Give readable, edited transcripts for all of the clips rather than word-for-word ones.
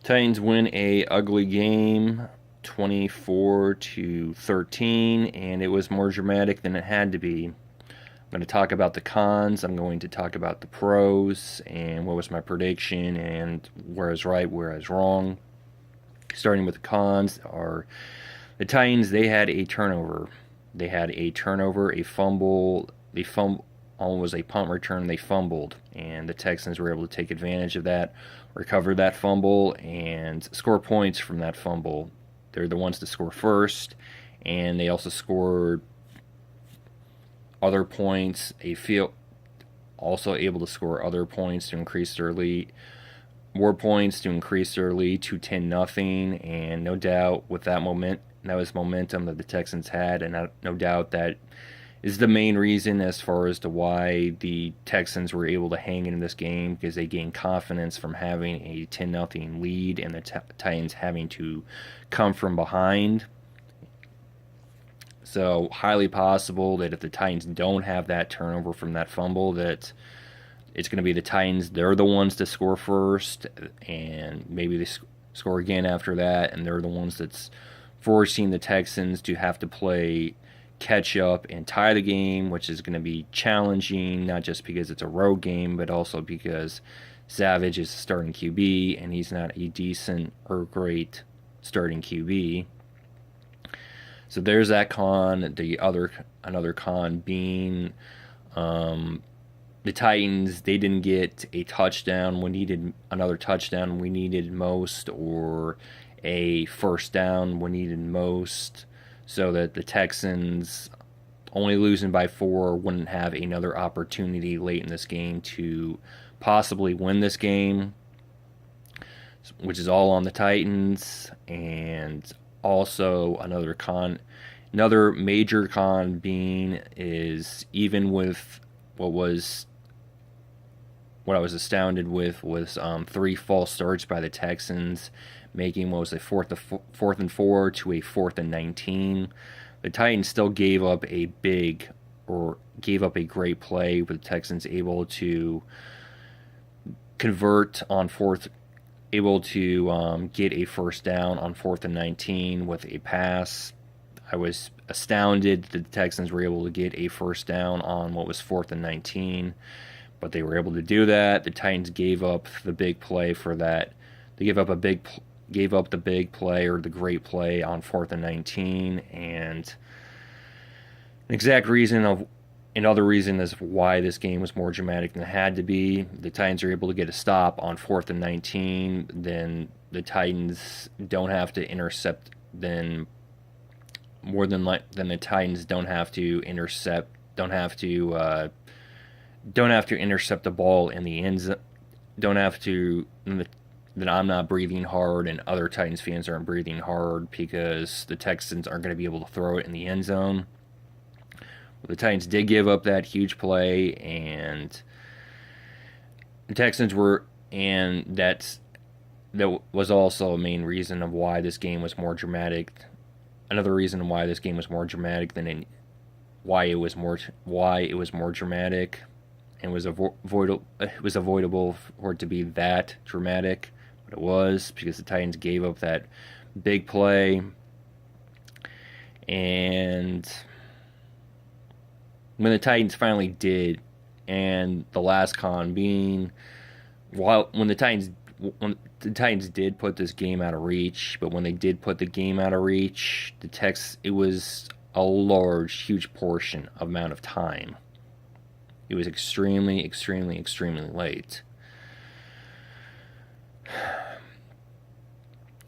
Titans win a ugly game, 24-13, and it was more dramatic than it had to be. I'm going to talk about the cons. I'm going to talk about the pros and what was my prediction and where I was right, where I was wrong. Starting with the cons are the Titans. They had a turnover. A fumble. They fumbled. Was a punt return. They fumbled, and the Texans were able to take advantage of that, recover that fumble, and score points from that fumble. They're the ones to score first, and they also scored other points. Also able to score other points to increase their lead, more points to increase their lead to 10-0, and no doubt with that was momentum that the Texans had, and no doubt that is the main reason as far as to why the Texans were able to hang in this game, because they gained confidence from having a 10-0 lead and the Titans having to come from behind. So highly possible that if the Titans don't have that turnover from that fumble, that it's going to be the Titans. They're the ones to score first, and maybe they score again after that, and they're the ones that's forcing the Texans to have to play catch up and tie the game, which is going to be challenging, not just because it's a road game, but also because Savage is a starting QB, and he's not a decent or great starting QB. So there's that con. Another con being the Titans. They didn't get a touchdown. We needed another touchdown. We needed most, or a first down. We needed most, so that the Texans, only losing by 4, wouldn't have another opportunity late in this game to possibly win this game, which is all on the Titans. And also another major con being is, even with what I was astounded with was 3 false starts by the Texans, making what was a fourth and 4 to a 4th and 19. The Titans still gave up a great play, with the Texans able to convert on get a first down on 4th and 19 with a pass. I was astounded that the Texans were able to get a first down on what was 4th and 19, but they were able to do that. The Titans gave up the big play for that. They gave up the big play, or the great play, on 4th and 19, and another reason is why this game was more dramatic than it had to be. The Titans are able to get a stop on 4th and 19, then the Titans don't have to intercept. Then the Titans don't have to intercept the ball in the end zone. Don't have to. That I'm not breathing hard, and other Titans fans aren't breathing hard, because the Texans aren't going to be able to throw it in the end zone. Well, the Titans did give up that huge play, and the Texans were, and that was also a main reason of why this game was more dramatic. Another reason why this game was more dramatic why it was more dramatic, and was avoidable for it to be that dramatic. But it was, because the Titans gave up that big play. And when the Titans finally did, and the last con being, when the Titans did put this game out of reach, but when they did put the game out of reach, it was a huge portion amount of time. It was extremely, extremely, extremely late.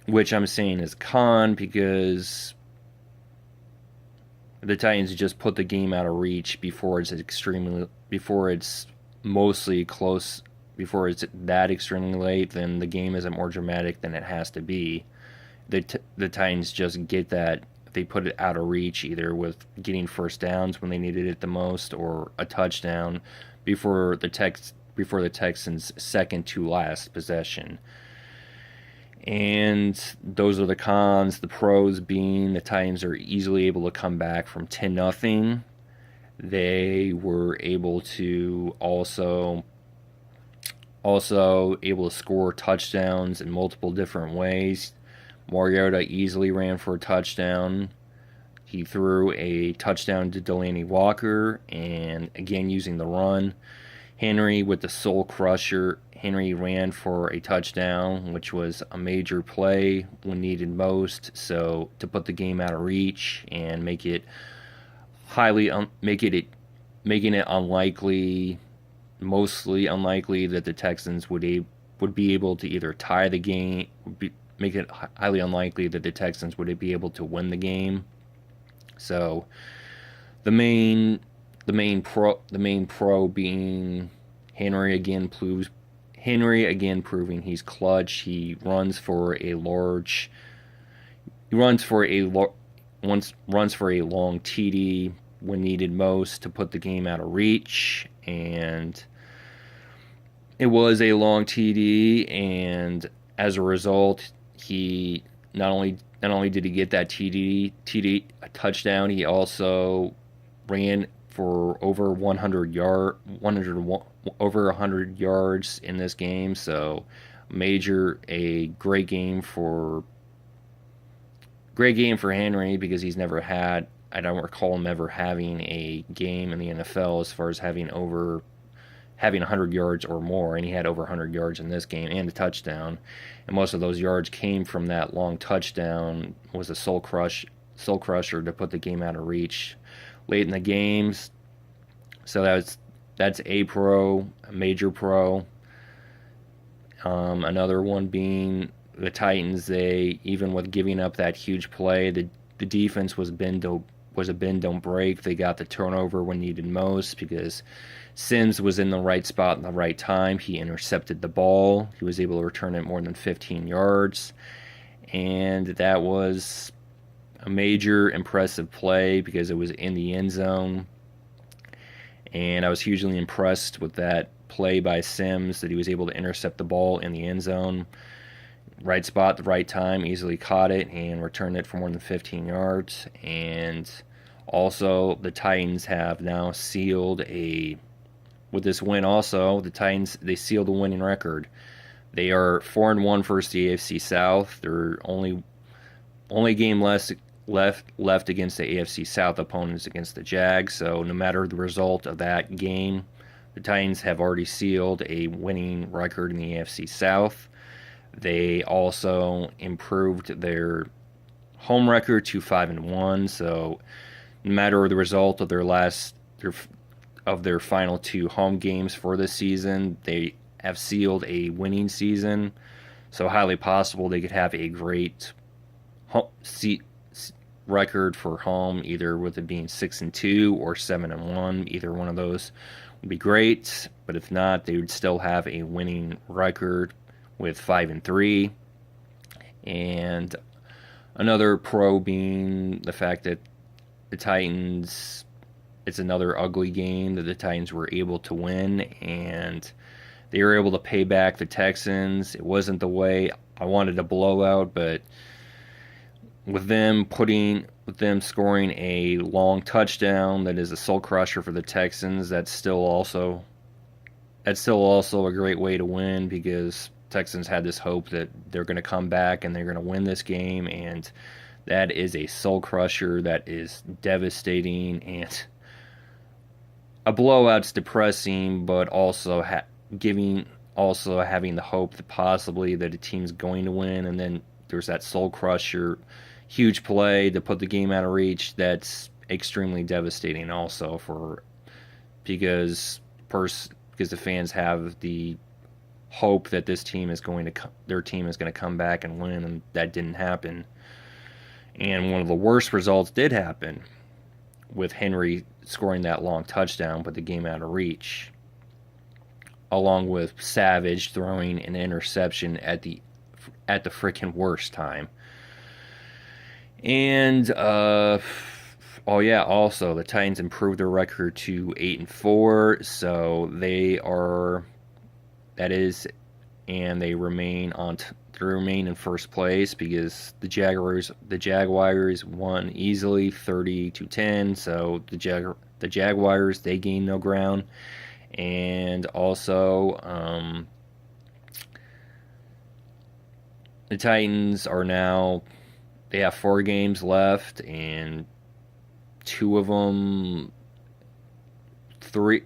Which I'm saying is con, because the Titans just put the game out of reach before it's mostly close, before it's that extremely late. Then the game isn't more dramatic than it has to be. The Titans just get that. They put it out of reach, either with getting first downs when they needed it the most, or a touchdown before the Texans' second to last possession. And those are the cons. The pros being, the Titans are easily able to come back from 10-0. They were able to also Also able to score touchdowns in multiple different ways. Mariota easily ran for a touchdown. He threw a touchdown to Delaney Walker, and again using the run. Henry with the soul crusher. Henry ran for a touchdown, which was a major play when needed most. So to put the game out of reach and make it making it unlikely, mostly unlikely that the Texans would be able to either tie the game, make it highly unlikely that the Texans would be able to win the game. So the main pro being Henry again proving he's clutch. He runs for a long TD when needed most to put the game out of reach, and it was a long TD, and as a result, he not only did he get that TD a touchdown, he also ran for over 100 yards in this game. So a great game for Henry, because he's never had, I don't recall him ever having a game in the NFL as far as having 100 yards or more, and he had over 100 yards in this game and a touchdown, and most of those yards came from that long touchdown. Was a soul crusher to put the game out of reach late in the games. So that's a major pro. Another one being the Titans. They, even with giving up that huge play, the defense was a bend don't break. They got the turnover when needed most because Sims was in the right spot in the right time. He intercepted the ball. He was able to return it more than 15 yards. And that was a major impressive play because it was in the end zone. And I was hugely impressed with that play by Sims, that he was able to intercept the ball in the end zone. Right spot, the right time, easily caught it and returned it for more than 15 yards. And also, the Titans have now with this win also, the Titans, they sealed the winning record. They are 4-1 versus the AFC South. Their only game left against the AFC South opponents against the Jags. So no matter the result of that game, the Titans have already sealed a winning record in the AFC South. They also improved their home record to 5-1. So no matter the result of their final two home games for this season, they have sealed a winning season. So highly possible they could have a great record for home, either with it being 6-2 or 7-1. Either one of those would be great. But if not, they would still have a winning record with 5-3. And another pro being the fact that the Titans, it's another ugly game that the Titans were able to win, and they were able to pay back the Texans. It wasn't the way I wanted a blowout, but with them scoring a long touchdown that is a soul crusher for the Texans, that's still also a great way to win, because Texans had this hope that they're going to come back and they're going to win this game, and that is a soul crusher that is devastating. And a blowout's depressing, but also having the hope that possibly that a team's going to win, and then there's that soul crusher, huge play to put the game out of reach. That's extremely devastating also because the fans have the hope that their team is going to come back and win, and that didn't happen. And one of the worst results did happen, with Henry scoring that long touchdown, put the game out of reach, along with Savage throwing an interception at the freaking worst time. And also the Titans improved their record to 8-4, so they remain in first place, because the Jaguars won easily 30-10. So the Jaguars, they gained no ground. And also the Titans are now, they have 4 games left, and two of them, three,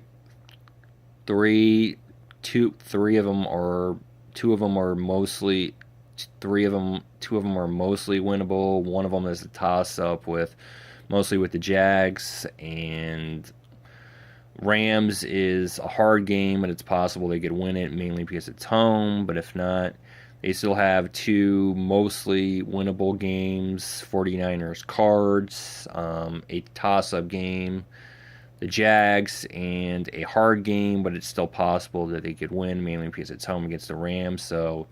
three, three of them are, two of them are mostly, two of them are mostly winnable. One of them is a toss up with, mostly with the Jags, and Rams is a hard game, but it's possible they could win it mainly because it's home. But if not, they still have two mostly winnable games: 49ers Cards, a toss-up game, the Jags, and a hard game, but it's still possible that they could win mainly because it's home against the Rams. So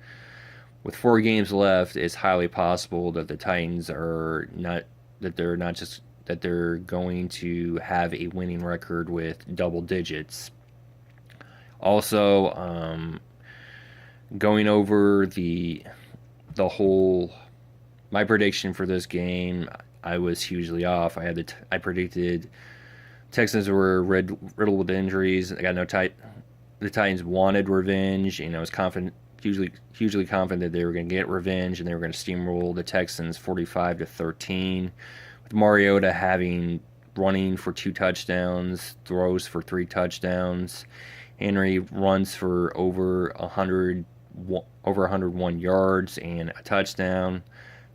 with 4 games left, it's highly possible that the Titans are not, that they're not just, that they're going to have a winning record with double digits. Also, going over the whole, my prediction for this game, I was hugely off. I predicted Texans were riddled with injuries. I got no tight. The Titans wanted revenge, and I was confident, hugely confident that they were going to get revenge, and they were going to steamroll the Texans 45-13. With Mariota having running for 2 touchdowns, throws for 3 touchdowns. Henry runs for over 101 yards and a touchdown.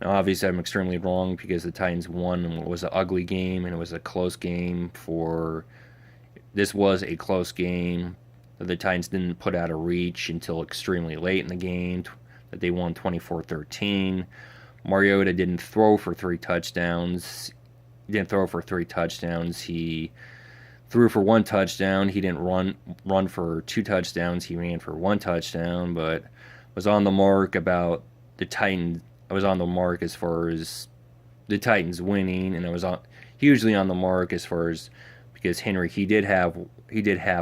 Now, obviously, I'm extremely wrong because the Titans won, and it was an ugly game, and it was a close game for. This was a close game. The Titans didn't put out a reach until extremely late in the game, that they won 24-13. Mariota didn't throw for 3 touchdowns. He didn't throw for 3 touchdowns. He threw for 1 touchdown. He didn't run for 2 touchdowns. He ran for 1 touchdown, but was on the mark about the Titans. I was on the mark as far as the Titans winning, and I was hugely on the mark as far as, because Henry, he did have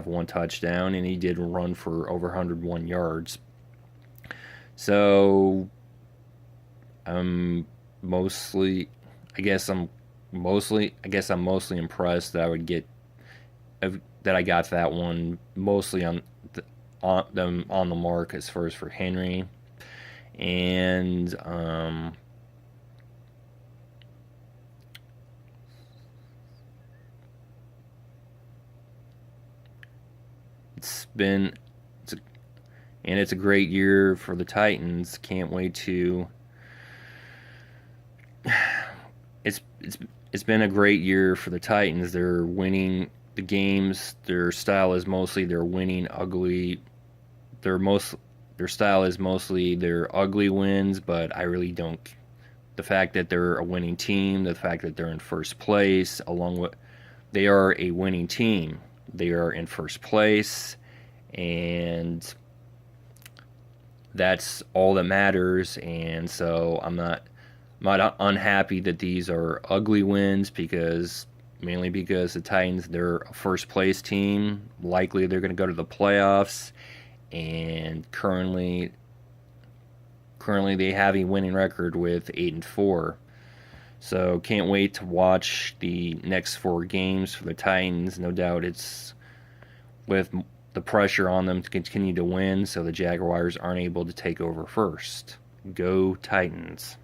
1 touchdown, and he did run for over 101 yards. So I'm mostly, I guess I'm mostly impressed that I got that one mostly on the mark as far as for Henry. And it's a great year for the Titans. Can't wait to. It's been a great year for the Titans. They're winning the games. Their style is mostly they're winning ugly. Their style is mostly their ugly wins, but I really don't. The fact that they're a winning team, the fact that they're in first place, along with they are a winning team. They are in first place, and that's all that matters. And so I'm not unhappy that these are ugly wins, because mainly because the Titans, they're a first place team. Likely they're going to go to the playoffs, and currently they have a winning record with 8-4. So can't wait to watch the next 4 games for the Titans. No doubt it's with the pressure on them to continue to win, so the Jaguars aren't able to take over first. Go Titans.